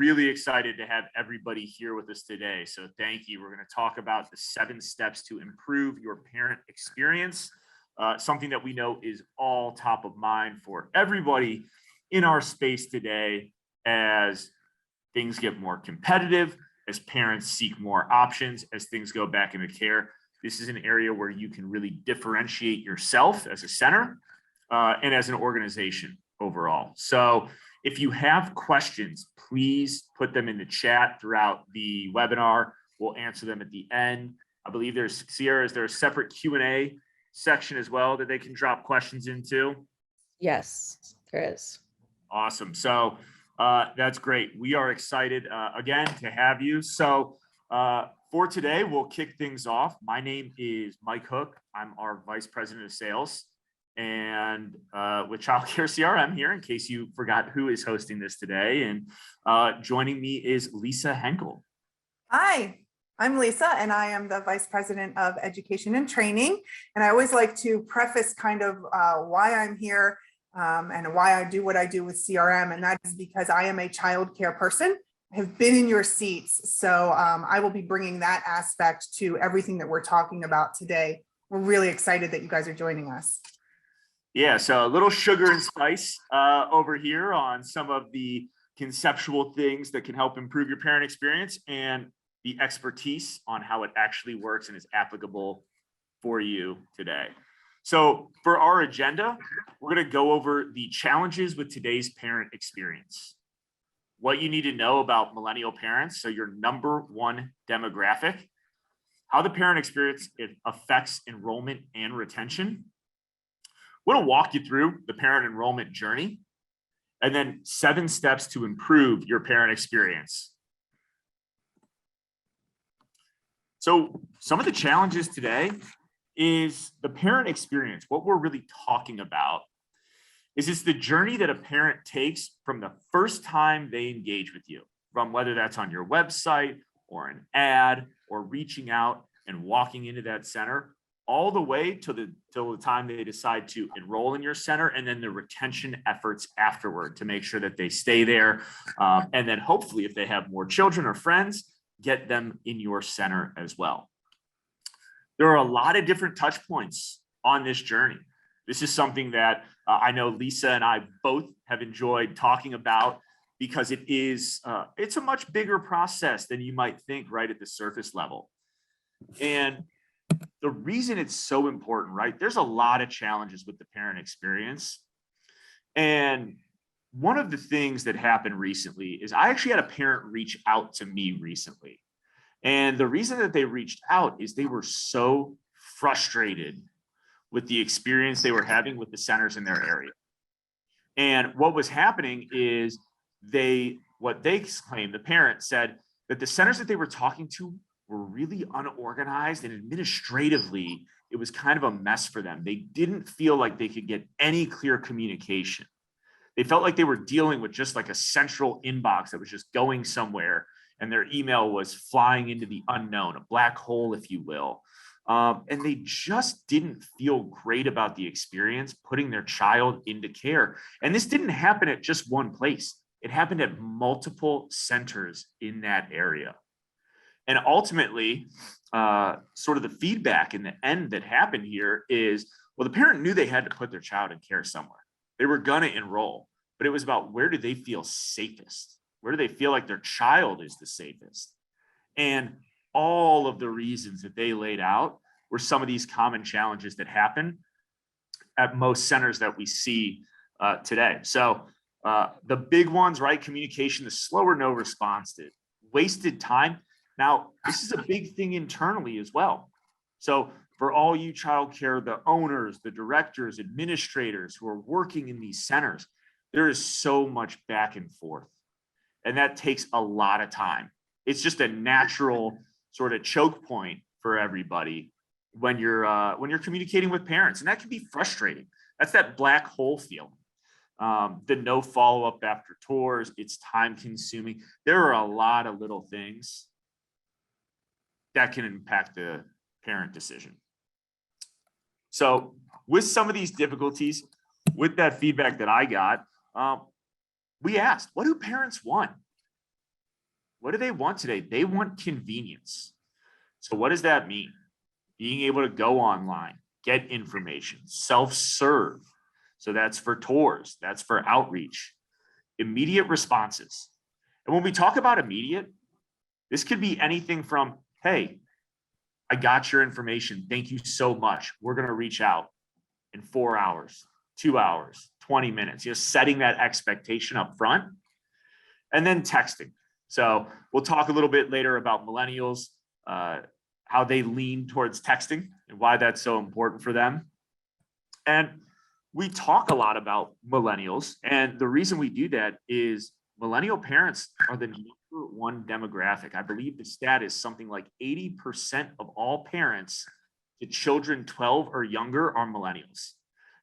really excited to have everybody here with us today. So thank you. We're going to talk about the 7 steps to improve your parent experience, something that we know is all top of mind for everybody in our space today as things get more competitive, as parents seek more options, as things go back into care. This is an area where you can really differentiate yourself as a center and as an organization overall. So if you have questions, please put them in the chat throughout the webinar. We'll answer them at the end. I believe there's, Sierra, is there a separate Q&A section as well that they can drop questions into? Yes, there is. Awesome. So that's great. We are excited again to have you. So for today, we'll kick things off. My name is Mike Hook. I'm our Vice President of Sales. And with Childcare CRM here, in case you forgot who is hosting this today. And joining me is Lisa Henkel. Hi, I'm Lisa, and I am the Vice President of Education and Training. And I always like to preface kind of why I'm here and why I do what I do with CRM. And that is because I am a childcare person. I have been in your seats. So I will be bringing that aspect to everything that we're talking about today. We're really excited that you guys are joining us. Yeah, so a little sugar and spice over here on some of the conceptual things that can help improve your parent experience and the expertise on how it actually works and is applicable for you today. So for our agenda, we're going to go over the challenges with today's parent experience, what you need to know about millennial parents, so your #1 demographic, how the parent experience affects enrollment and retention. We're going to walk you through the parent enrollment journey, and then 7 steps to improve your parent experience. So some of the challenges today is the parent experience. What we're really talking about is it's the journey that a parent takes from the first time they engage with you, from whether that's on your website or an ad or reaching out and walking into that center, all the way till the time they decide to enroll in your center, and then the retention efforts afterward to make sure that they stay there. And then hopefully if they have more children or friends, get them in your center as well. There are a lot of different touch points on this journey. This is something that I know Lisa and I both have enjoyed talking about because it's a much bigger process than you might think right at the surface level. And the reason it's so important, right? There's a lot of challenges with the parent experience. And one of the things that happened recently is I actually had a parent reach out to me recently. And the reason that they reached out is they were so frustrated with the experience they were having with the centers in their area. And what was happening is what they claimed, the parent said that the centers that they were talking to were really unorganized, and administratively, it was kind of a mess for them. They didn't feel like they could get any clear communication. They felt like they were dealing with just like a central inbox that was just going somewhere, and their email was flying into the unknown, a black hole, if you will. And they just didn't feel great about the experience putting their child into care. And this didn't happen at just one place. It happened at multiple centers in that area. And ultimately, sort of the feedback in the end that happened here is, well, the parent knew they had to put their child in care somewhere. They were going to enroll, but it was about where do they feel safest? Where do they feel like their child is the safest? And all of the reasons that they laid out were some of these common challenges that happen at most centers that we see today. So the big ones, right? Communication, the slow or no response to wasted time. Now, this is a big thing internally as well. So for all you childcare, the owners, the directors, administrators who are working in these centers, there is so much back and forth. And that takes a lot of time. It's just a natural sort of choke point for everybody when you're communicating with parents. And that can be frustrating. That's that black hole feeling. The no follow-up after tours, it's time consuming. There are a lot of little things that can impact the parent decision. So with some of these difficulties, with that feedback that I got, we asked, what do parents want? what do they want today? They want convenience. So what does that mean? Being able to go online, get information, self-serve. So that's for tours, that's for outreach, immediate responses. And when we talk about immediate, this could be anything from, hey, I got your information. Thank you so much. We're going to reach out in 4 hours, 2 hours, 20 minutes, just setting that expectation up front. And then texting. So we'll talk a little bit later about millennials, how they lean towards texting and why that's so important for them. And we talk a lot about millennials. And the reason we do that is millennial parents are the number one demographic. I believe the stat is something like 80% of all parents to children 12 or younger are millennials.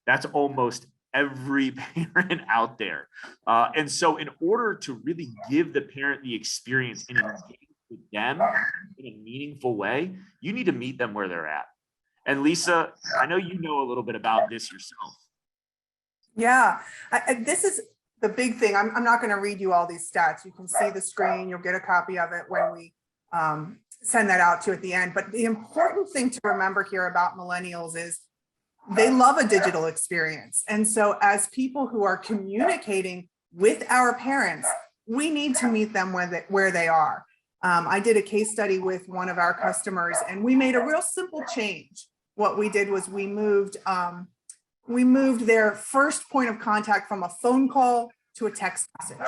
That's almost every parent out there. And so in order to really give the parent the experience and engage with them in a meaningful way, you need to meet them where they're at. And Lisa, I know you know a little bit about this yourself. Yeah, this is the big thing. I'm not going to read you all these stats. You can see the screen. You'll get a copy of it when we send that out to you at the end. But the important thing to remember here about millennials is they love a digital experience. And so as people who are communicating with our parents, we need to meet them where they are. I did a case study with one of our customers, and we made a real simple change. What we did was we moved their first point of contact from a phone call to a text message.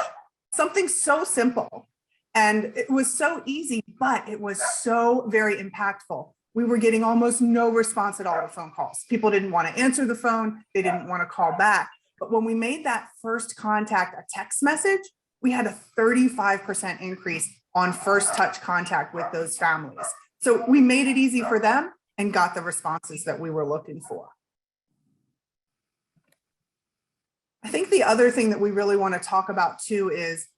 Something so simple. And it was so easy, but it was so very impactful. We were getting almost no response at all to phone calls. People didn't want to answer the phone. They didn't want to call back. But when we made that first contact a text message, we had a 35% increase on first touch contact with those families. So we made it easy for them and got the responses that we were looking for. I think the other thing that we really want to talk about too is,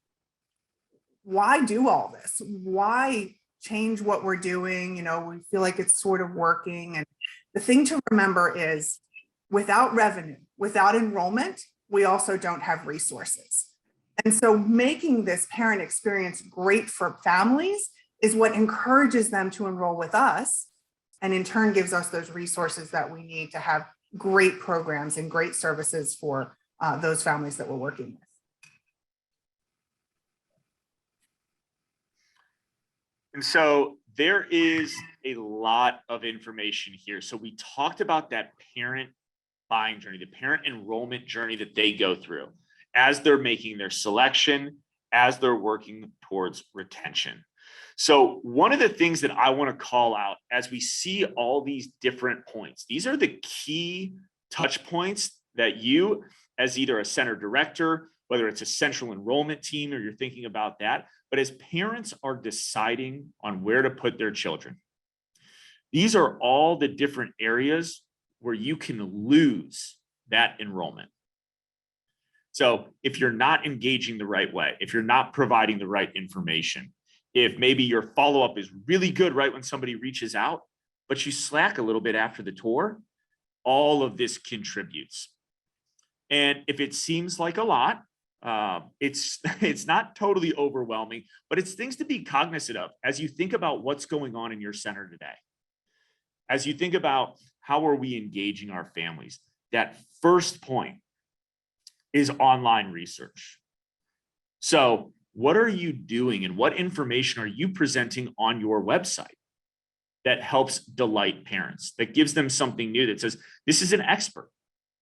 why do all this? Why change what we're doing? You know, we feel like it's sort of working. And the thing to remember is, without revenue, without enrollment, we also don't have resources. And so making this parent experience great for families is what encourages them to enroll with us, and in turn gives us those resources that we need to have great programs and great services for those families that we're working with. And so there is a lot of information here. So we talked about that parent buying journey, the parent enrollment journey that they go through as they're making their selection, as they're working towards retention. So one of the things that I want to call out as we see all these different points, these are the key touch points that you, as either a center director, whether it's a central enrollment team or you're thinking about that, but as parents are deciding on where to put their children, these are all the different areas where you can lose that enrollment. So if you're not engaging the right way, if you're not providing the right information, if maybe your follow-up is really good right when somebody reaches out, but you slack a little bit after the tour, all of this contributes. And if it seems like a lot, it's not totally overwhelming, but it's things to be cognizant of as you think about what's going on in your center today. As you think about how are we engaging our families, that first point is online research. So what are you doing and what information are you presenting on your website that helps delight parents, that gives them something new, that says, this is an expert.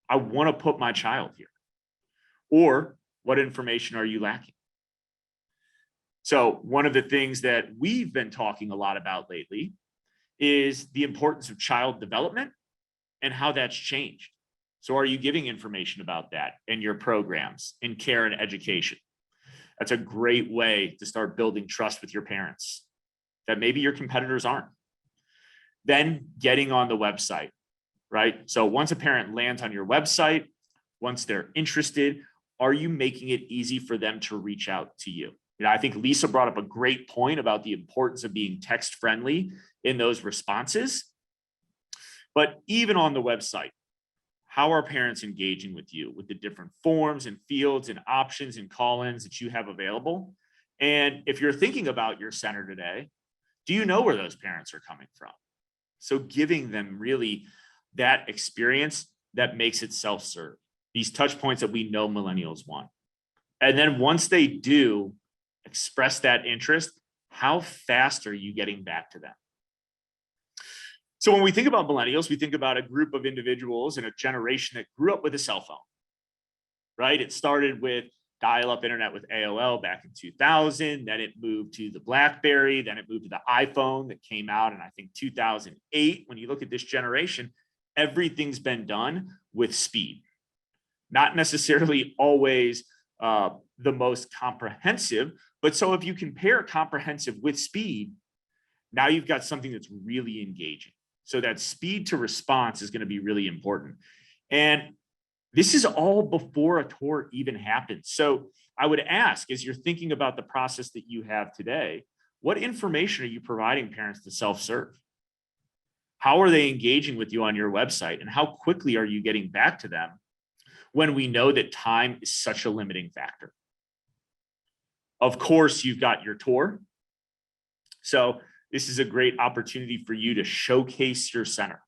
I want to put my child here. Or what information are you lacking? So one of the things that we've been talking a lot about lately is the importance of child development and how that's changed. So are you giving information about that in your programs in care and education? That's a great way to start building trust with your parents that maybe your competitors aren't. Then getting on the website, right? So once a parent lands on your website, once they're interested, are you making it easy for them to reach out to you? You know, I think Lisa brought up a great point about the importance of being text friendly in those responses. But even on the website, how are parents engaging with you with the different forms and fields and options and call-ins that you have available? And if you're thinking about your center today, do you know where those parents are coming from? So giving them really that experience that makes it self-serve, these touch points that we know millennials want. And then once they do express that interest, how fast are you getting back to them? So when we think about millennials, we think about a group of individuals in a generation that grew up with a cell phone, right? It started with dial-up internet with AOL back in 2000, then it moved to the BlackBerry, then it moved to the iPhone that came out in, I think, 2008. When you look at this generation, everything's been done with speed. Not necessarily always the most comprehensive, but so if you compare comprehensive with speed, now you've got something that's really engaging. So that speed to response is going to be really important. And this is all before a tour even happens. So I would ask, as you're thinking about the process that you have today, what information are you providing parents to self-serve? How are they engaging with you on your website? And how quickly are you getting back to them when we know that time is such a limiting factor? Of course, you've got your tour. So this is a great opportunity for you to showcase your center.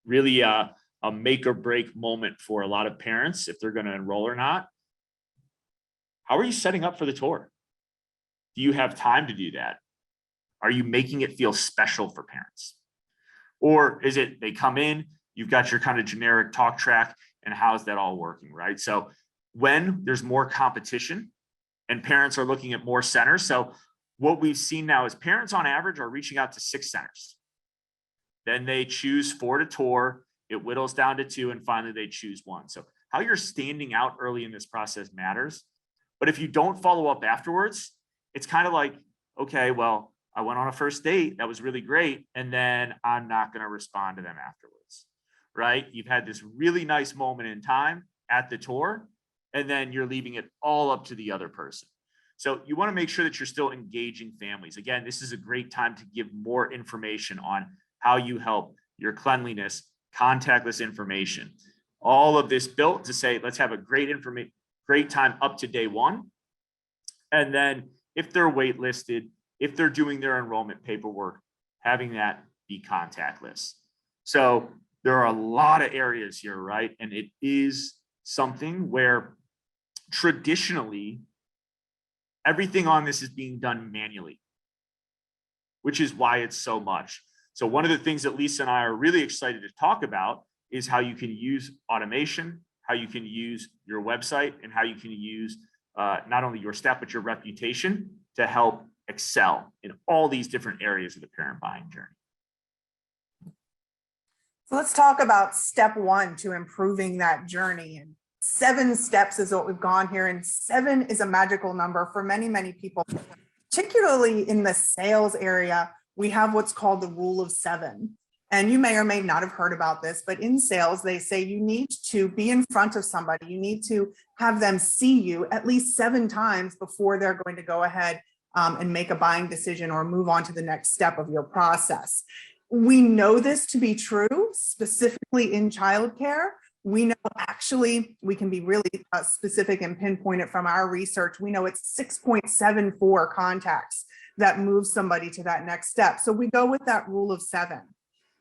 Really a make or break moment for a lot of parents if they're going to enroll or not. How are you setting up for the tour? Do you have time to do that? Are you making it feel special for parents? Or is it they come in, you've got your kind of generic talk track, and how's that all working, right? So when there's more competition and parents are looking at more centers, so what we've seen now is parents on average are reaching out to 6 centers. Then they choose 4 to tour, it whittles down to 2, and finally they choose 1. So how you're standing out early in this process matters. But if you don't follow up afterwards, it's kind of like, okay, well, I went on a first date, that was really great, and then I'm not going to respond to them afterwards, right? You've had this really nice moment in time at the tour, and then you're leaving it all up to the other person. So you want to make sure that you're still engaging families. Again, this is a great time to give more information on how you help your cleanliness, contactless information. All of this built to say, let's have a great time up to day 1. And then if they're waitlisted, if they're doing their enrollment paperwork, having that be contactless. So there are a lot of areas here, right? And it is something where traditionally everything on this is being done manually, which is why it's so much. So one of the things that Lisa and I are really excited to talk about is how you can use automation, how you can use your website, and how you can use not only your staff, but your reputation to help excel in all these different areas of the parent buying journey. So let's talk about step 1 to improving that journey. And 7 steps is what we've gone here. And 7 is a magical number for many, many people, particularly in the sales area. We have what's called the rule of 7. And you may or may not have heard about this, but in sales, they say you need to be in front of somebody. You need to have them see you at least 7 times before they're going to go ahead and make a buying decision or move on to the next step of your process. We know this to be true, specifically in childcare. We know actually, we can be really specific and pinpoint it from our research. We know it's 6.74 contacts that move somebody to that next step. So we go with that rule of 7.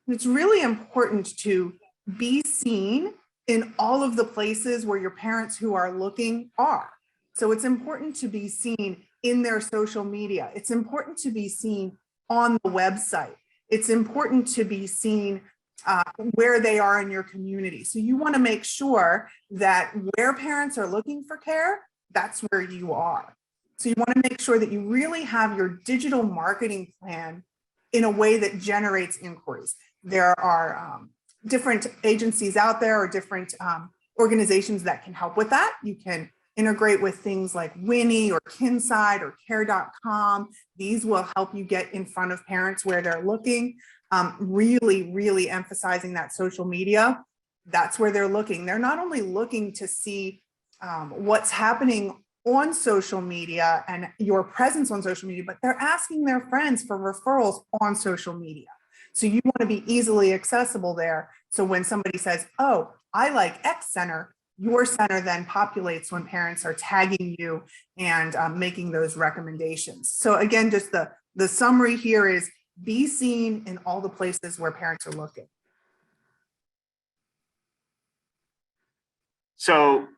It's really important to be seen in all of the places where your parents who are looking are. So it's important to be seen in their social media. It's important to be seen on the website. It's important to be seen where they are in your community. So you want to make sure that where parents are looking for care, that's where you are. So you want to make sure that you really have your digital marketing plan in a way that generates inquiries. There are different agencies out there or different organizations that can help with that. You can integrate with things like Winnie or Kinside or care.com. These will help you get in front of parents where they're looking. Really, really emphasizing that social media, that's where they're looking. They're not only looking to see what's happening on social media and your presence on social media, but they're asking their friends for referrals on social media. So you want to be easily accessible there. So when somebody says, oh, I like X center, your center then populates when parents are tagging you and making those recommendations. So again, just the summary here is be seen in all the places where parents are looking. So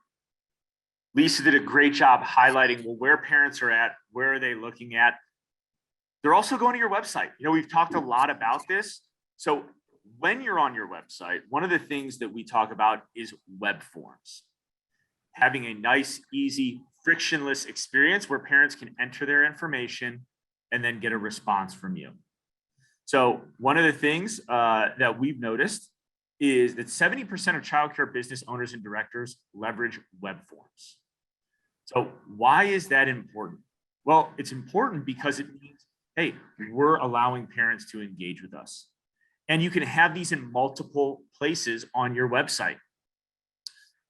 Lisa did a great job highlighting, well, where parents are at, where are they looking at. They're also going to your website. You know, we've talked a lot about this. So when you're on your website, one of the things that we talk about is web forms. Having a nice, easy, frictionless experience where parents can enter their information and then get a response from you. So one of the things that we've noticed is that 70% of childcare business owners and directors leverage web forms. So why is that important? Well, it's important because it means, hey, we're allowing parents to engage with us. And you can have these in multiple places on your website.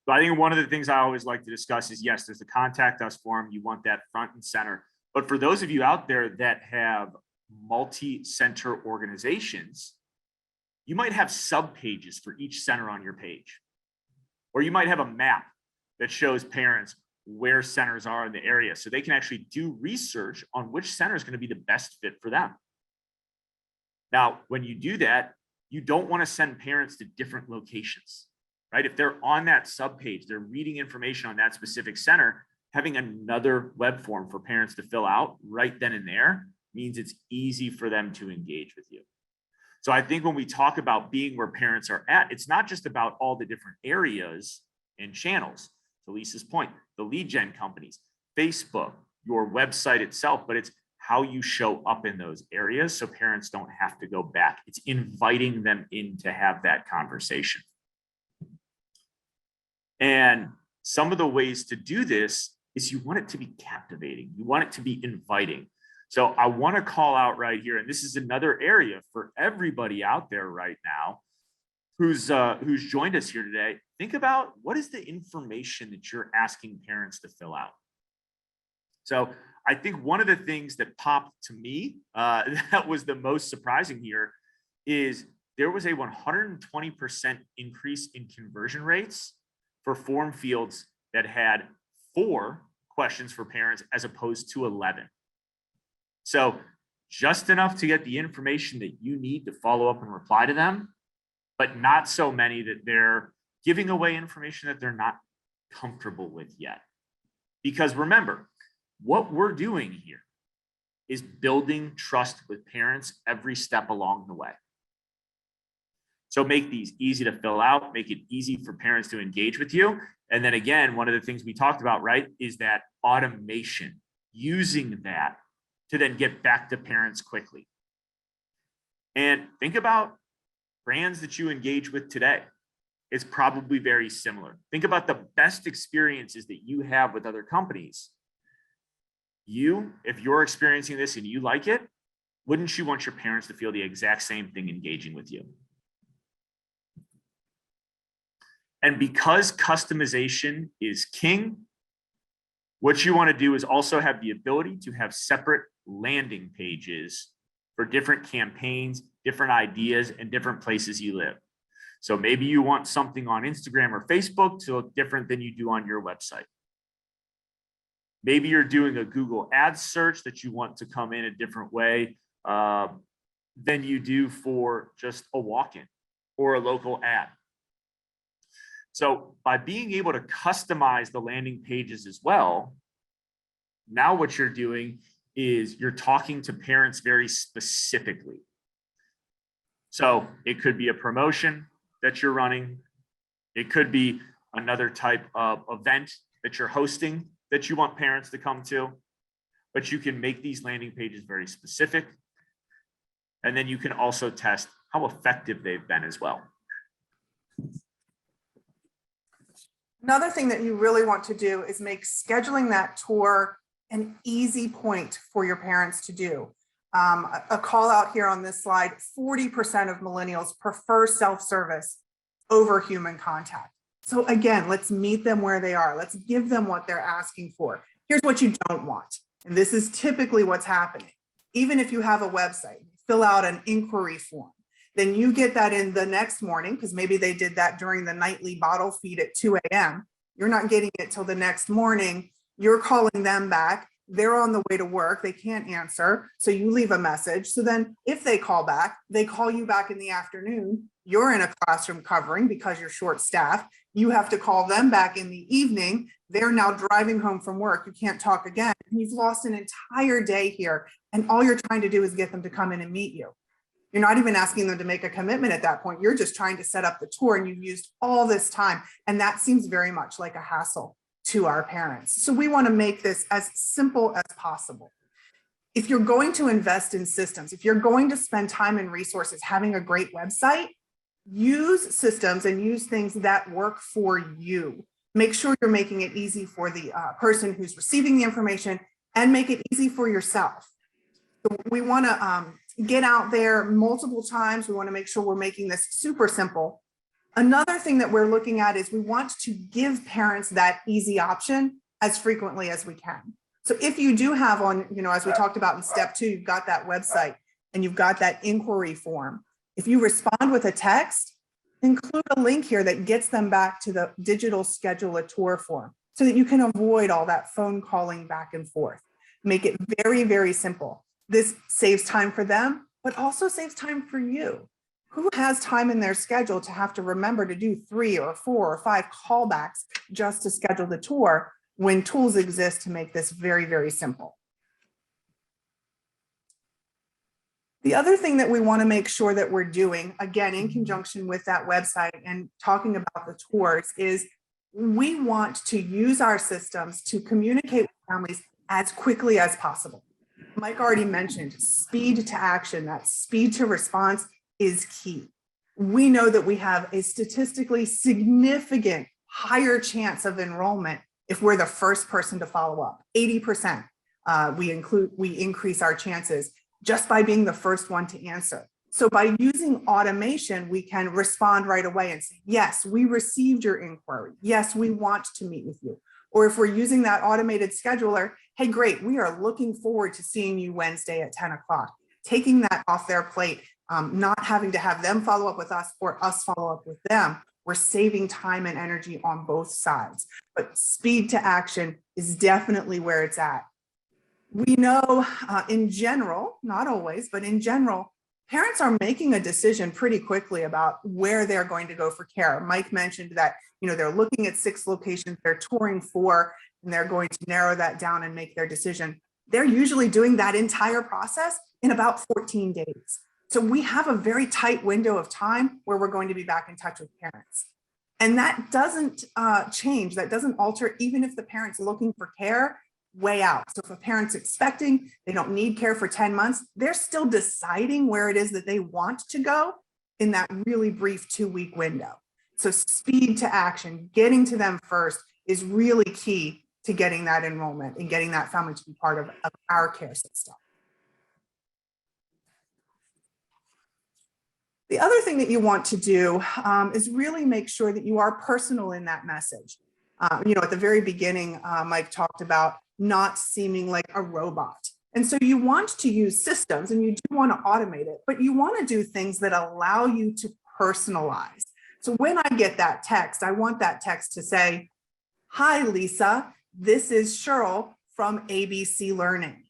So I think one of the things I always like to discuss is, yes, there's the contact us form. You want that front and center. But for those of you out there that have multi-center organizations, you might have sub-pages for each center on your page. Or you might have a map that shows parents where centers are in the area so they can actually do research on which center is going to be the best fit for them. Now, when you do that, you don't want to send parents to different locations, right? If they're on that sub-page, they're reading information on that specific center, having another web form for parents to fill out right then and there means it's easy for them to engage with you. So I think when we talk about being where parents are at, it's not just about all the different areas and channels. To Lisa's point, the lead gen companies, Facebook, your website itself, but it's how you show up in those areas so parents don't have to go back. It's inviting them in to have that conversation. And some of the ways to do this is you want it to be captivating. You want it to be inviting. So I want to call out right here, and this is another area for everybody out there right now who's joined us here today. Think about what is the information that you're asking parents to fill out. So I think one of the things that popped to me that was the most surprising here is there was a 120% increase in conversion rates for form fields that had 4 questions for parents as opposed to 11. So just enough to get the information that you need to follow up and reply to them, but not so many that they're giving away information that they're not comfortable with yet. Because remember, what we're doing here is building trust with parents every step along the way. So make these easy to fill out, make it easy for parents to engage with you. And then again, one of the things we talked about, right, is that automation, using that to then get back to parents quickly. And think about brands that you engage with today. It's probably very similar. Think about the best experiences that you have with other companies. If you're experiencing this and you like it, wouldn't you want your parents to feel the exact same thing engaging with you? And because customization is king, what you want to do is also have the ability to have separate landing pages for different campaigns, different ideas, and different places you live. So maybe you want something on Instagram or Facebook to look different than you do on your website. Maybe you're doing a Google Ads search that you want to come in a different way than you do for just a walk-in or a local ad. So by being able to customize the landing pages as well, now what you're doing is you're talking to parents very specifically. So it could be a promotion that you're running. It could be another type of event that you're hosting that you want parents to come to, but you can make these landing pages very specific. And then you can also test how effective they've been as well. Another thing that you really want to do is make scheduling that tour an easy point for your parents to do. A call out here on this slide, 40% of millennials prefer self-service over human contact. So again, let's meet them where they are. Let's give them what they're asking for. Here's what you don't want. And this is typically what's happening. Even if you have a website, fill out an inquiry form. Then you get that in the next morning, because maybe they did that during the nightly bottle feed at 2 a.m. You're not getting it till the next morning. You're calling them back. They're on the way to work. They can't answer. So you leave a message. So then if they call back, they call you back in the afternoon. You're in a classroom covering because you're short staffed. You have to call them back in the evening. They're now driving home from work. You can't talk again. You've lost an entire day here. And all you're trying to do is get them to come in and meet you. You're not even asking them to make a commitment at that point. You're just trying to set up the tour, and you've used all this time. And that seems very much like a hassle to our parents. So we want to make this as simple as possible. If you're going to invest in systems, if you're going to spend time and resources having a great website, use systems and use things that work for you. Make sure you're making it easy for the person who's receiving the information, and make it easy for yourself. So we want to get out there multiple times. We want to make sure we're making this super simple. Another thing that we're looking at is we want to give parents that easy option as frequently as we can. So if you do have on, as we talked about in step 2, you've got that website and you've got that inquiry form. If you respond with a text, include a link here that gets them back to the digital schedule a tour form so that you can avoid all that phone calling back and forth. Make it very, very simple. This saves time for them, but also saves time for you. Who has time in their schedule to have to remember to do 3 or 4 or 5 callbacks just to schedule the tour when tools exist to make this very, very simple? The other thing that we want to make sure that we're doing, again, in conjunction with that website and talking about the tours, is we want to use our systems to communicate with families as quickly as possible. Mike already mentioned speed to action. That speed to response is key. We know that we have a statistically significant higher chance of enrollment if we're the first person to follow up. 80%. We increase our chances just by being the first one to answer. So by using automation, we can respond right away and say, yes, we received your inquiry. Yes, we want to meet with you. Or if we're using that automated scheduler, hey, great, we are looking forward to seeing you Wednesday at 10 o'clock. Taking that off their plate, not having to have them follow up with us or us follow up with them. We're saving time and energy on both sides. But speed to action is definitely where it's at. We know in general, not always, but in general, parents are making a decision pretty quickly about where they're going to go for care. Mike mentioned that they're looking at 6 locations, they're touring 4, and they're going to narrow that down and make their decision. They're usually doing that entire process in about 14 days. So we have a very tight window of time where we're going to be back in touch with parents. And that doesn't change, that doesn't alter, even if the parent's looking for care way out. So if a parent's expecting they don't need care for 10 months, they're still deciding where it is that they want to go in that really brief 2-week window. So speed to action, getting to them first, is really key to getting that enrollment and getting that family to be part of our care system. The other thing that you want to do is really make sure that you are personal in that message. At the very beginning, Mike talked about not seeming like a robot. And so you want to use systems and you do want to automate it, but you want to do things that allow you to personalize. So when I get that text, I want that text to say, hi, Lisa, this is Cheryl from ABC Learning.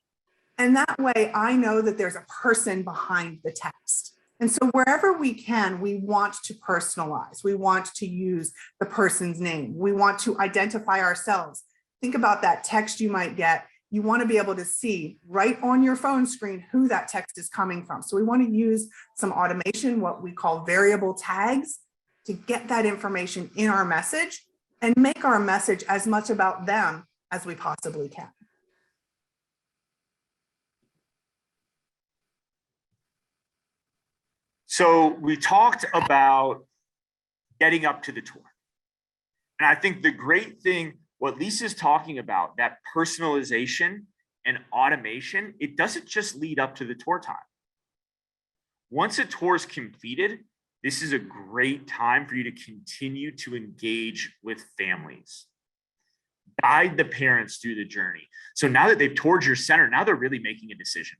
And that way I know that there's a person behind the text. And so wherever we can, we want to personalize. We want to use the person's name. We want to identify ourselves. Think about that text you might get. You want to be able to see right on your phone screen who that text is coming from. So we want to use some automation, what we call variable tags, to get that information in our message and make our message as much about them as we possibly can. So we talked about getting up to the tour. And I think the great thing, what Lisa's talking about, that personalization and automation, it doesn't just lead up to the tour time. Once a tour is completed, this is a great time for you to continue to engage with families. Guide the parents through the journey. So now that they've toured your center, now they're really making a decision.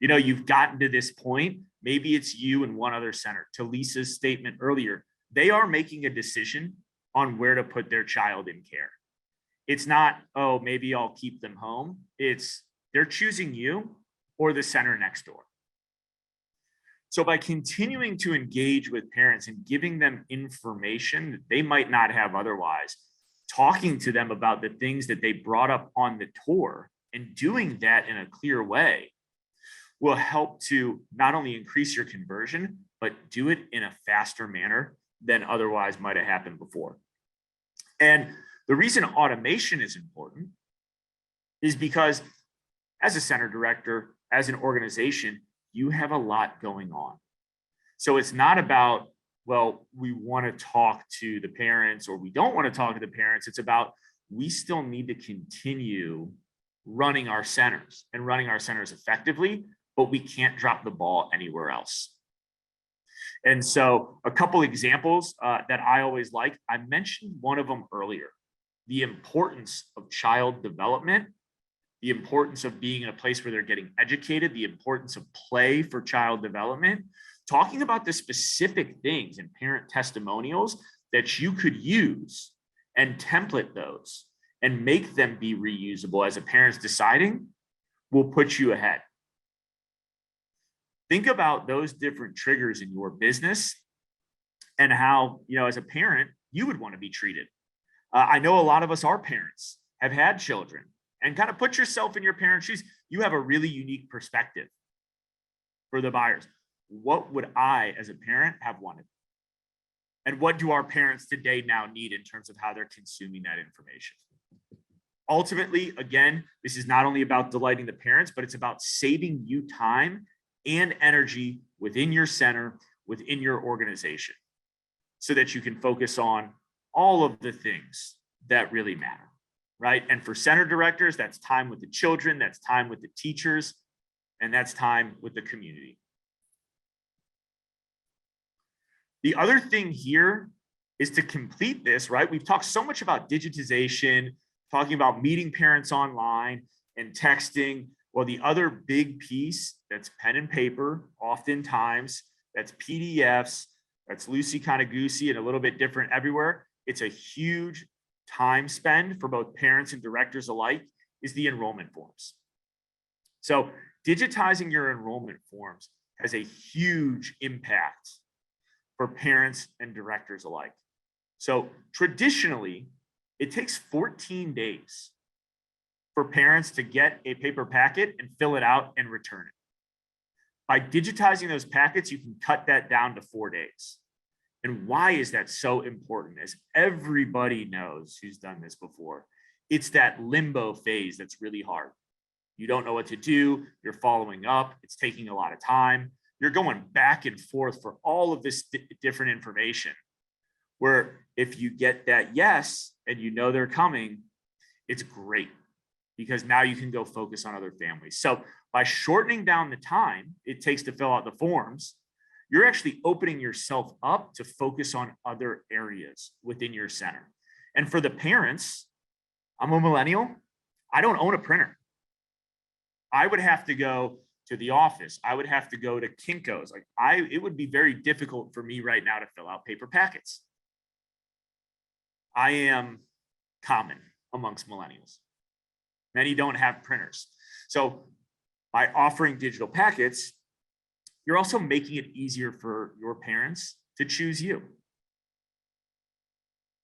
You've gotten to this point, maybe it's you and one other center. To Lisa's statement earlier, they are making a decision on where to put their child in care. It's not, oh, maybe I'll keep them home. It's they're choosing you or the center next door. So by continuing to engage with parents and giving them information that they might not have otherwise, talking to them about the things that they brought up on the tour and doing that in a clear way will help to not only increase your conversion, but do it in a faster manner than otherwise might have happened before. And the reason automation is important is because as a center director, as an organization, you have a lot going on. So it's not about, well, we want to talk to the parents or we don't want to talk to the parents. It's about, we still need to continue running our centers and running our centers effectively, but we can't drop the ball anywhere else. And so a couple examples that I always like, I mentioned one of them earlier, the importance of child development, the importance of being in a place where they're getting educated, the importance of play for child development, talking about the specific things in parent testimonials that you could use and template those and make them be reusable as a parent's deciding will put you ahead. Think about those different triggers in your business and how, as a parent, you would want to be treated. I know a lot of us are parents, have had children, and kind of put yourself in your parents' shoes. You have a really unique perspective for the buyers. What would I, as a parent, have wanted? And what do our parents today now need in terms of how they're consuming that information? Ultimately, again, this is not only about delighting the parents, but it's about saving you time and energy within your center, within your organization, so that you can focus on all of the things that really matter. Right? And for center directors, that's time with the children, that's time with the teachers, and that's time with the community. The other thing here is to complete this, right? We've talked so much about digitization, talking about meeting parents online and texting. Well, the other big piece that's pen and paper, oftentimes, that's PDFs, that's loosey kind of goosey and a little bit different everywhere. It's a huge time spend for both parents and directors alike is the enrollment forms. So digitizing your enrollment forms has a huge impact for parents and directors alike. So traditionally, it takes 14 days for parents to get a paper packet and fill it out and return it. By digitizing those packets, you can cut that down to 4 days. And why is that so important? As everybody knows who's done this before, it's that limbo phase that's really hard. You don't know what to do. You're following up. It's taking a lot of time. You're going back and forth for all of this different information. Where if you get that yes, and you know they're coming, it's great because now you can go focus on other families. So by shortening down the time it takes to fill out the forms, you're actually opening yourself up to focus on other areas within your center. And for the parents, I'm a millennial. I don't own a printer. I would have to go to the office. I would have to go to Kinko's. It would be very difficult for me right now to fill out paper packets. I am common amongst millennials. Many don't have printers. So by offering digital packets, you're also making it easier for your parents to choose you.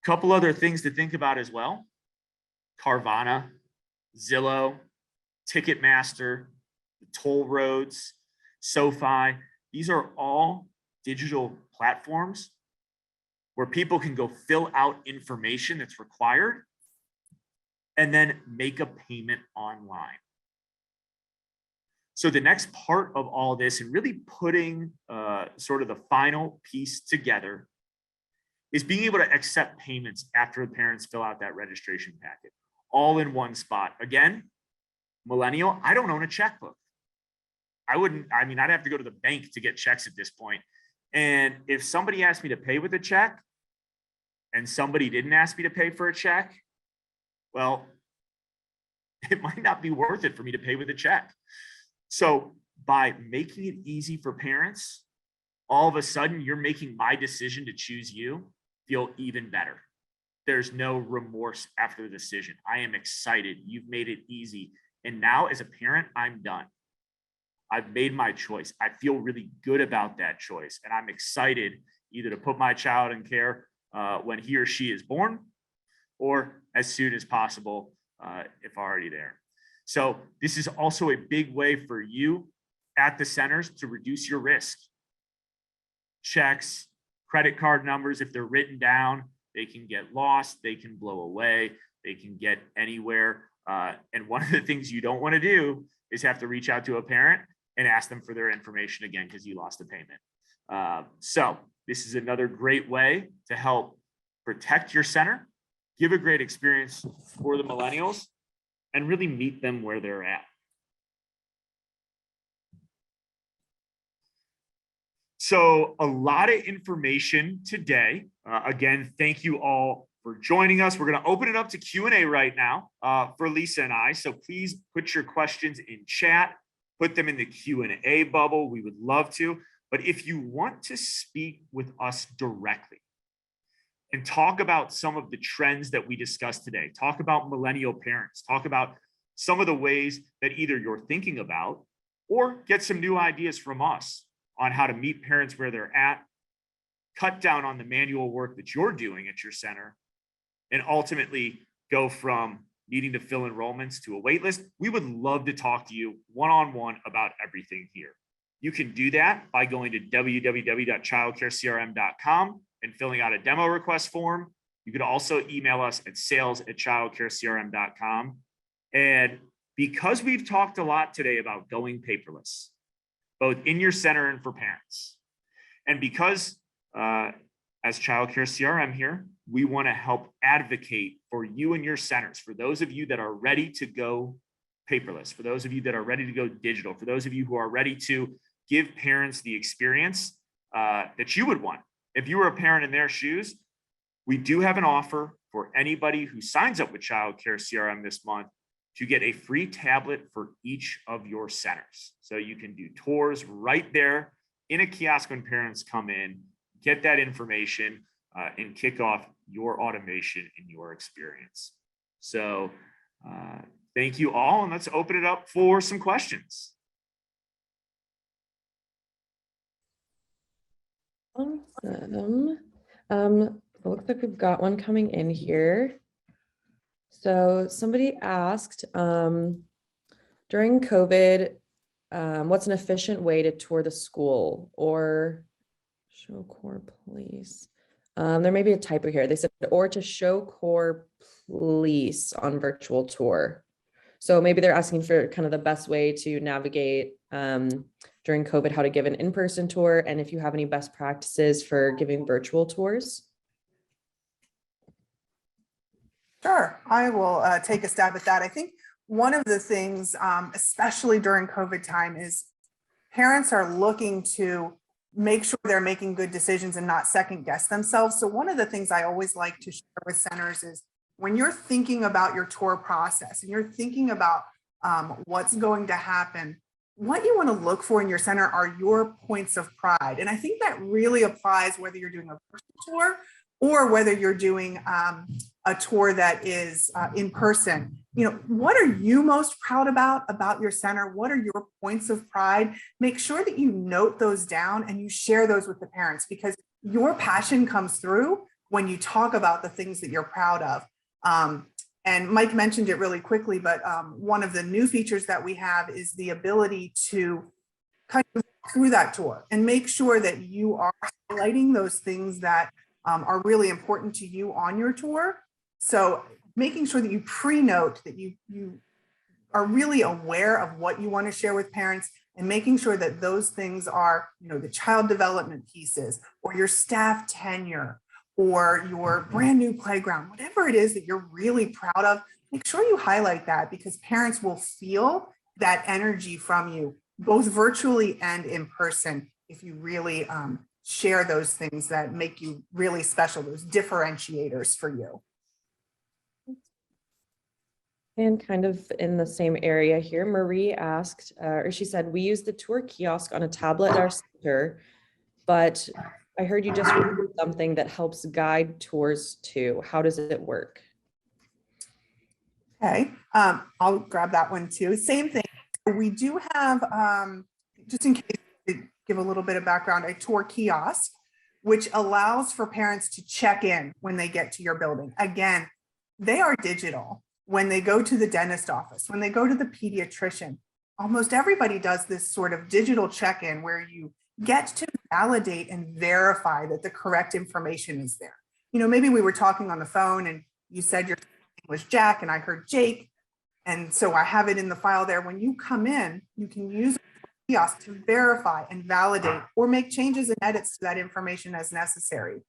A couple other things to think about as well. Carvana, Zillow, Ticketmaster, the toll roads, SoFi. These are all digital platforms where people can go fill out information that's required and then make a payment online. So the next part of all this and really putting sort of the final piece together is being able to accept payments after the parents fill out that registration packet, all in one spot. Again, millennial, I don't own a checkbook. I'd have to go to the bank to get checks at this point. And if somebody asked me to pay with a check and somebody didn't ask me to pay for a check, well, it might not be worth it for me to pay with a check. So by making it easy for parents, all of a sudden you're making my decision to choose you feel even better. there's no remorse after the decision. I am excited. You've made it easy. And now as a parent, I'm done. I've made my choice. I feel really good about that choice. And I'm excited either to put my child in care when he or she is born or as soon as possible if already there. So this is also a big way for you at the centers to reduce your risk. Checks, credit card numbers, if they're written down, they can get lost, they can blow away, they can get anywhere. And one of the things you don't want to do is have to reach out to a parent and ask them for their information again because you lost a payment. So this is another great way to help protect your center, give a great experience for the millennials, and really meet them where they're at. So a lot of information today. Again, thank you all for joining us. We're going to open it up to Q&A right now for Lisa and I. So please put your questions in chat, put them in the Q&A bubble. We would love to. But if you want to speak with us directly and talk about some of the trends that we discussed today, talk about millennial parents, talk about some of the ways that either you're thinking about or get some new ideas from us on how to meet parents where they're at, cut down on the manual work that you're doing at your center, and ultimately go from needing to fill enrollments to a wait list, we would love to talk to you one-on-one about everything here. You can do that by going to www.childcarecrm.com and filling out a demo request form. You could also email us at sales@childcarecrm.com. And because we've talked a lot today about going paperless, both in your center and for parents, and because as Childcare CRM here, we want to help advocate for you and your centers, for those of you that are ready to go paperless, for those of you that are ready to go digital, for those of you who are ready to give parents the experience that you would want. If you were a parent in their shoes, we do have an offer for anybody who signs up with Childcare CRM this month to get a free tablet for each of your centers. So you can do tours right there in a kiosk when parents come in, get that information, and kick off your automation in your experience. So thank you all, and let's open it up for some questions. Awesome. Looks like we've got one coming in here. So somebody asked, during COVID, what's an efficient way to tour the school or show core police? There may be a typo here. They said, or to show core police on virtual tour. So maybe they're asking for kind of the best way to navigate during COVID, how to give an in-person tour, and if you have any best practices for giving virtual tours. Sure, I will take a stab at that. I think one of the things, especially during COVID time, is parents are looking to make sure they're making good decisions and not second guess themselves. So one of the things I always like to share with centers is when you're thinking about your tour process and you're thinking about what's going to happen, what you want to look for in your center are your points of pride. And I think that really applies whether you're doing a virtual tour or whether you're doing a tour that is in person. You know, what are you most proud about your center? What are your points of pride? Make sure that you note those down and you share those with the parents, because your passion comes through when you talk about the things that you're proud of. And Mike mentioned it really quickly, but one of the new features that we have is the ability to kind of walk through that tour and make sure that you are highlighting those things that are really important to you on your tour. So making sure that you pre-note that you are really aware of what you want to share with parents, and making sure that those things are, you know, the child development pieces or your staff tenure or your brand new playground, whatever it is that you're really proud of, make sure you highlight that, because parents will feel that energy from you, both virtually and in person, if you really share those things that make you really special, those differentiators for you. And kind of in the same area here, Marie asked, or she said, we use the tour kiosk on a tablet at our center, but I heard you just read something that helps guide tours too. How does it work? Okay, I'll grab that one too. Same thing. We do have, just in case to give a little bit of background, a tour kiosk, which allows for parents to check in when they get to your building. Again, they are digital. When they go to the dentist office, when they go to the pediatrician, almost everybody does this sort of digital check-in where you get to validate and verify that the correct information is there. You know, maybe we were talking on the phone and you said your name was Jack and I heard Jake. And so I have it in the file there. When you come in, you can use a kiosk to verify and validate or make changes and edits to that information as necessary.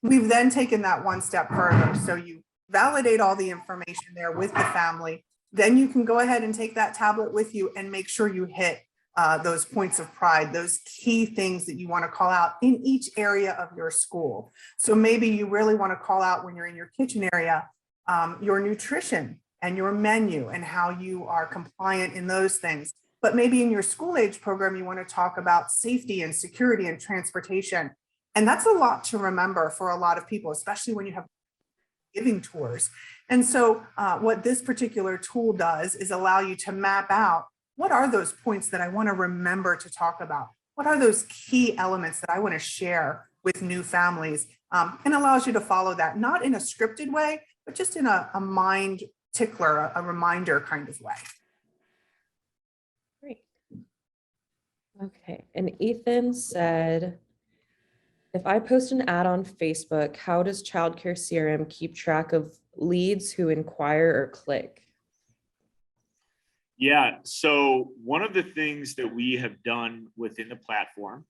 We've then taken that one step further. So you validate all the information there with the family. Then you can go ahead and take that tablet with you and make sure you hit those points of pride, those key things that you want to call out in each area of your school. So maybe you really want to call out when you're in your kitchen area, your nutrition and your menu and how you are compliant in those things. But maybe in your school age program, you want to talk about safety and security and transportation. And that's a lot to remember for a lot of people, especially when you have giving tours. And so what this particular tool does is allow you to map out what are those points that I want to remember to talk about? What are those key elements that I want to share with new families? And allows you to follow that, not in a scripted way, but just in a mind tickler, a reminder kind of way. Great. Okay, and Ethan said, if I post an ad on Facebook, how does Childcare CRM keep track of leads who inquire or click? Yeah, so one of the things that we have done within the platform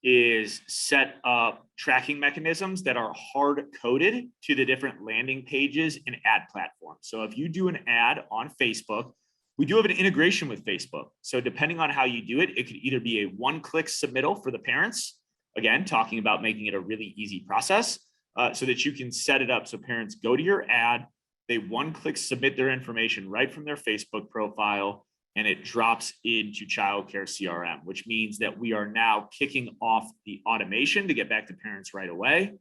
is set up tracking mechanisms that are hard coded to the different landing pages and ad platforms. So if you do an ad on Facebook, we do have an integration with Facebook. So depending on how you do it, it could either be a one-click submittal for the parents, again, talking about making it a really easy process so that you can set it up so parents go to your ad, they one-click submit their information right from their Facebook profile, and it drops into Childcare CRM, which means that we are now kicking off the automation to get back to parents right away,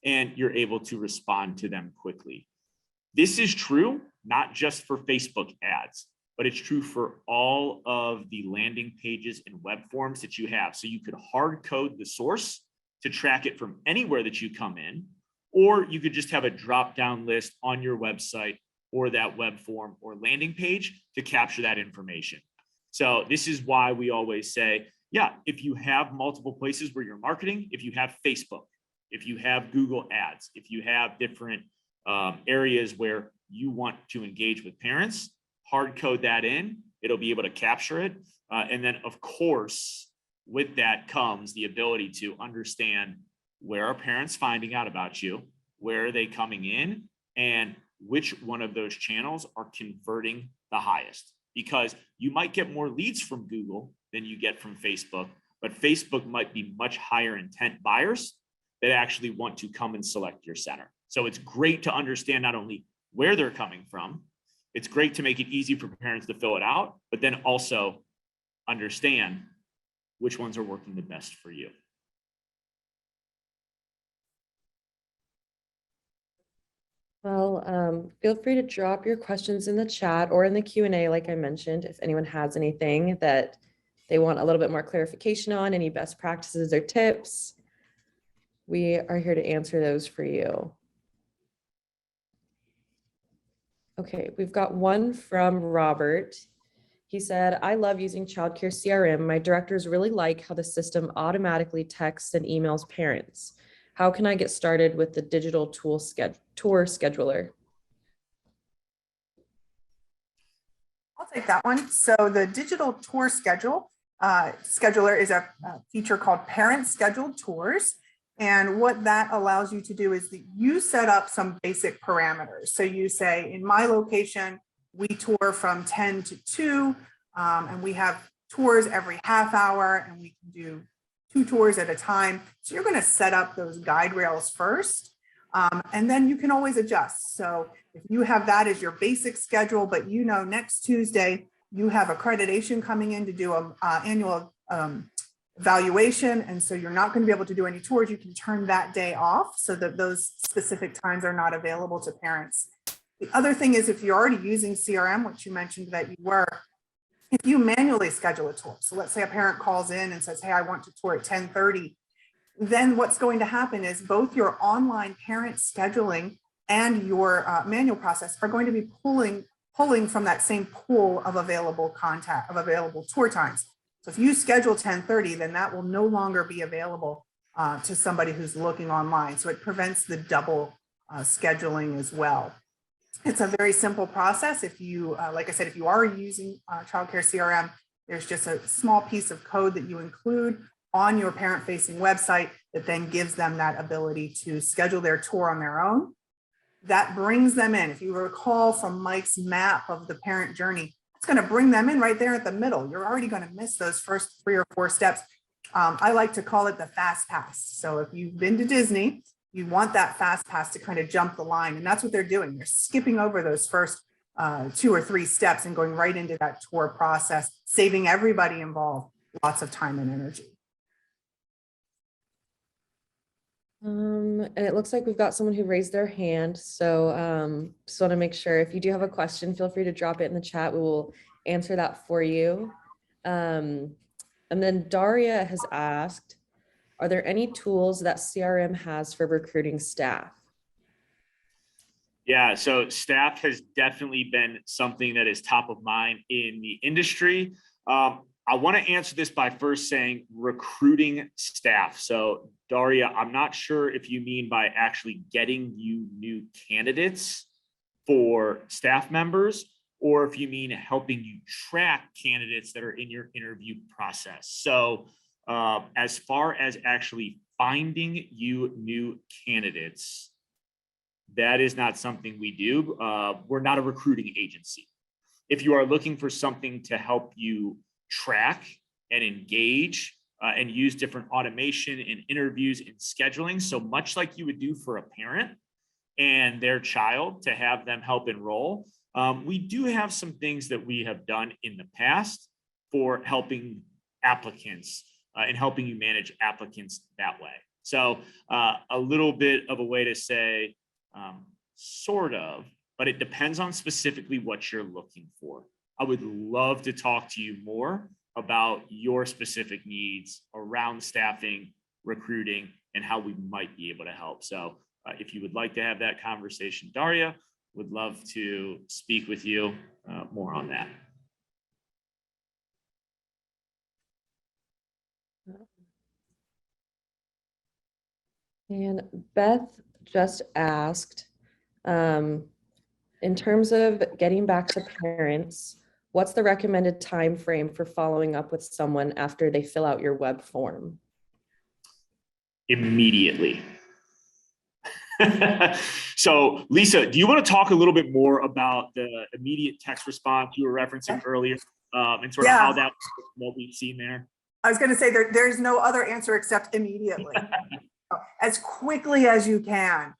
and you're able to respond to them quickly. This is true, not just for Facebook ads, but it's true for all of the landing pages and web forms that you have. So you could hard code the source to track it from anywhere that you come in, or you could just have a drop-down list on your website or that web form or landing page to capture that information. So this is why we always say, yeah, if you have multiple places where you're marketing, if you have Facebook, if you have Google Ads, if you have different areas where you want to engage with parents, hard code that in, it'll be able to capture it. And then of course, with that comes the ability to understand where are parents finding out about you, where are they coming in, and which one of those channels are converting the highest. Because you might get more leads from Google than you get from Facebook, but Facebook might be much higher intent buyers that actually want to come and select your center. So it's great to understand not only where they're coming from, it's great to make it easy for parents to fill it out, but then also understand which ones are working the best for you. Well, feel free to drop your questions in the chat or in the Q&A, like I mentioned, if anyone has anything that they want a little bit more clarification on, any best practices or tips. We are here to answer those for you. Okay, we've got one from Robert. He said, I love using Childcare CRM. My directors really like how the system automatically texts and emails parents. How can I get started with the digital tour scheduler? I'll take that one. So the digital tour scheduler is a feature called Parent Scheduled Tours. And what that allows you to do is that you set up some basic parameters. So you say, in my location, we tour from 10 to 2, and we have tours every half hour, and we can do 2 tours at a time. So you're going to set up those guide rails first, and then you can always adjust. So if you have that as your basic schedule, but you know next Tuesday you have accreditation coming in to do an annual evaluation. And so you're not going to be able to do any tours. You can turn that day off so that those specific times are not available to parents. The other thing is, if you're already using CRM, which you mentioned that you were, if you manually schedule a tour, so let's say a parent calls in and says, hey, I want to tour at 10:30, then what's going to happen is both your online parent scheduling and your manual process are going to be pulling from that same pool of available tour times. So if you schedule 10:30, then that will no longer be available to somebody who's looking online. So it prevents the double scheduling as well. It's a very simple process. If you, like I said, if you are using Childcare CRM, there's just a small piece of code that you include on your parent-facing website that then gives them that ability to schedule their tour on their own. That brings them in. If you recall from Mike's map of the parent journey, it's going to bring them in right there at the middle. You're already going to miss those first 3 or 4 steps. I like to call it the fast pass. So if you've been to Disney, you want that fast pass to kind of jump the line. And that's what they're doing. They're skipping over those first 2 or 3 steps and going right into that tour process, saving everybody involved lots of time and energy. And it looks like we've got someone who raised their hand. So just want to make sure, if you do have a question, feel free to drop it in the chat. We will answer that for you. And then Daria has asked, are there any tools that CRM has for recruiting staff? Yeah, so staff has definitely been something that is top of mind in the industry. I want to answer this by first saying recruiting staff. So Daria, I'm not sure if you mean by actually getting you new candidates for staff members, or if you mean helping you track candidates that are in your interview process. So as far as actually finding you new candidates, that is not something we do. We're not a recruiting agency. If you are looking for something to help you track and engage and use different automation in interviews and scheduling, so much like you would do for a parent and their child to have them help enroll, we do have some things that we have done in the past for helping applicants and helping you manage applicants that way. So a little bit of a way to say, sort of, but it depends on specifically what you're looking for. I would love to talk to you more about your specific needs around staffing, recruiting, and how we might be able to help. So if you would like to have that conversation, Daria, would love to speak with you more on that. And Beth just asked, in terms of getting back to parents, what's the recommended time frame for following up with someone after they fill out your web form? Immediately. So Lisa, do you want to talk a little bit more about the immediate text response you were referencing earlier and sort of how that, what we've seen there? I was going to say there's no other answer except immediately. As quickly as you can.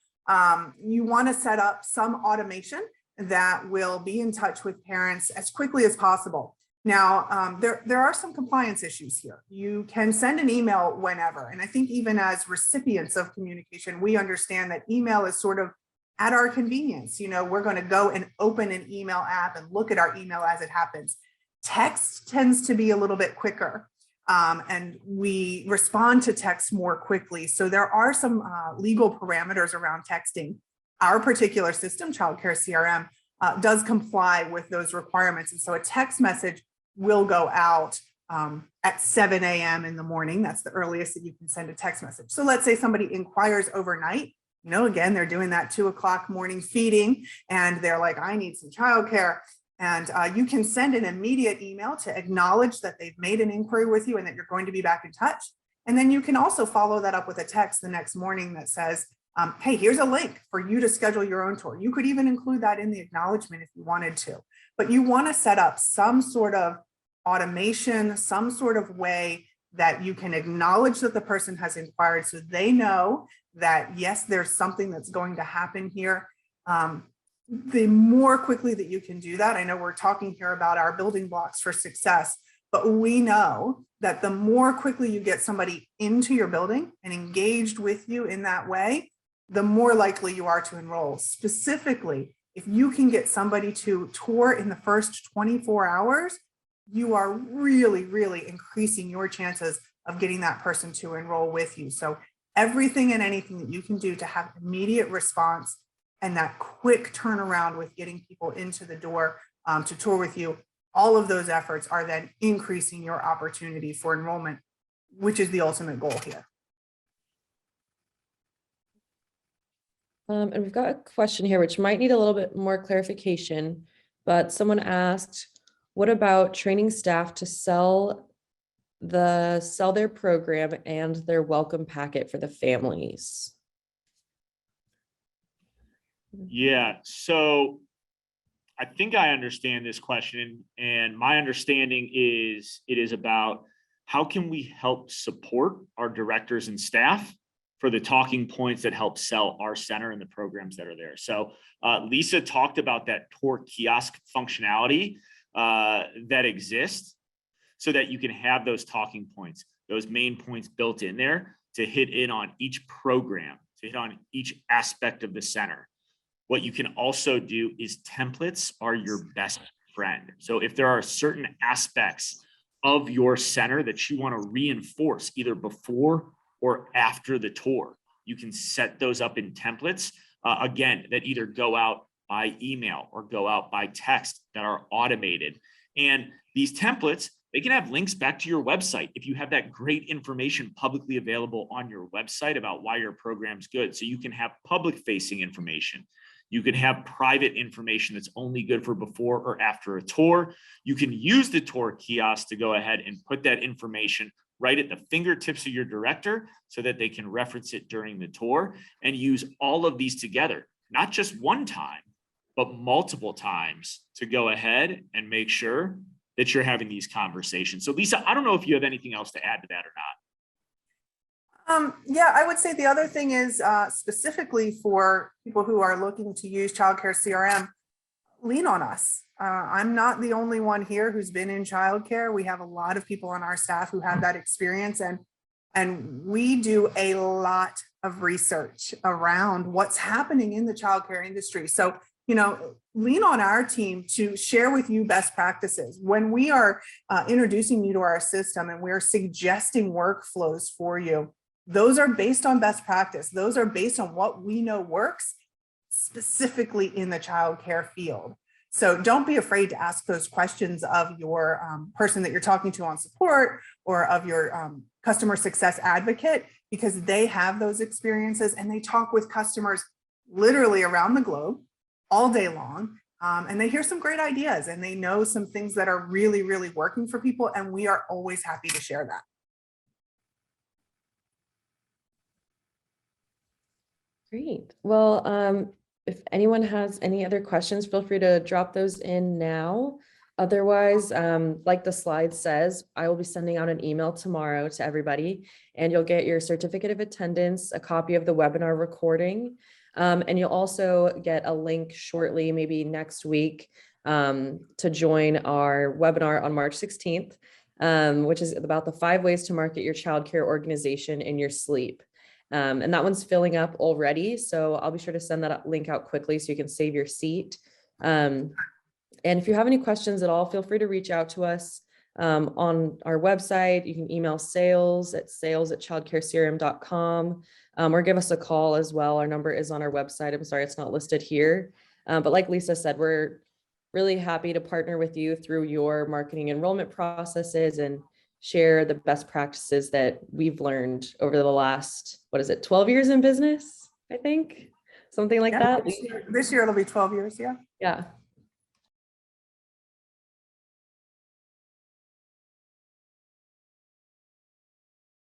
You want to set up some automation that will be in touch with parents as quickly as possible. Now, there are some compliance issues here. You can send an email whenever. And I think even as recipients of communication, we understand that email is sort of at our convenience. You know, we're going to go and open an email app and look at our email as it happens. Text tends to be a little bit quicker. And we respond to text more quickly. So there are some legal parameters around texting. Our particular system, Childcare CRM, does comply with those requirements. And so a text message will go out at 7 a.m. in the morning. That's the earliest that you can send a text message. So let's say somebody inquires overnight. You know, again, they're doing that 2 o'clock morning feeding and they're like, I need some childcare. And you can send an immediate email to acknowledge that they've made an inquiry with you and that you're going to be back in touch. And then you can also follow that up with a text the next morning that says, hey, here's a link for you to schedule your own tour. You could even include that in the acknowledgement if you wanted to. But you want to set up some sort of automation, some sort of way that you can acknowledge that the person has inquired so they know that, yes, there's something that's going to happen here. The more quickly that you can do that, I know we're talking here about our building blocks for success, but we know that the more quickly you get somebody into your building and engaged with you in that way, the more likely you are to enroll. Specifically, if you can get somebody to tour in the first 24 hours, you are really, really increasing your chances of getting that person to enroll with you. So everything and anything that you can do to have immediate response and that quick turnaround with getting people into the door to tour with you, all of those efforts are then increasing your opportunity for enrollment, which is the ultimate goal here. And we've got a question here, which might need a little bit more clarification, but someone asked, what about training staff to sell their program and their welcome packet for the families? Yeah, so I think I understand this question, and my understanding is it is about how can we help support our directors and staff for the talking points that help sell our center and the programs that are there. So Lisa talked about that tour kiosk functionality that exists so that you can have those talking points, those main points built in there to hit in on each program, to hit on each aspect of the center. What you can also do is templates are your best friend. So if there are certain aspects of your center that you want to reinforce either before or after the tour, you can set those up in templates, again, that either go out by email or go out by text that are automated. And these templates, they can have links back to your website if you have that great information publicly available on your website about why your program's good. So you can have public facing information. You can have private information that's only good for before or after a tour. You can use the tour kiosk to go ahead and put that information right at the fingertips of your director so that they can reference it during the tour and use all of these together, not just one time, but multiple times to go ahead and make sure that you're having these conversations. So Lisa, I don't know if you have anything else to add to that or not. Yeah, I would say the other thing is specifically for people who are looking to use childcare CRM, lean on us. I'm not the only one here who's been in childcare. We have a lot of people on our staff who have that experience, and we do a lot of research around what's happening in the childcare industry. So, lean on our team to share with you best practices. When we are introducing you to our system and we're suggesting workflows for you, those are based on best practice. Those are based on what we know works specifically in the childcare field. So don't be afraid to ask those questions of your person that you're talking to on support or of your customer success advocate, because they have those experiences and they talk with customers literally around the globe all day long. And they hear some great ideas and they know some things that are really, really working for people. And we are always happy to share that. Great. Well, if anyone has any other questions, feel free to drop those in now. Otherwise, like the slide says, I will be sending out an email tomorrow to everybody, and you'll get your certificate of attendance, a copy of the webinar recording, and you'll also get a link shortly, maybe next week, to join our webinar on March 16th, which is about the 5 ways to market your childcare organization in your sleep. And that one's filling up already. So I'll be sure to send that link out quickly so you can save your seat. And if you have any questions at all, feel free to reach out to us on our website. You can email sales@childcarecrm.com or give us a call as well. Our number is on our website. I'm sorry, it's not listed here. But like Lisa said, we're really happy to partner with you through your marketing enrollment processes and share the best practices that we've learned over the last, 12 years in business, I think, something like that. This year it'll be 12 years, yeah. Yeah.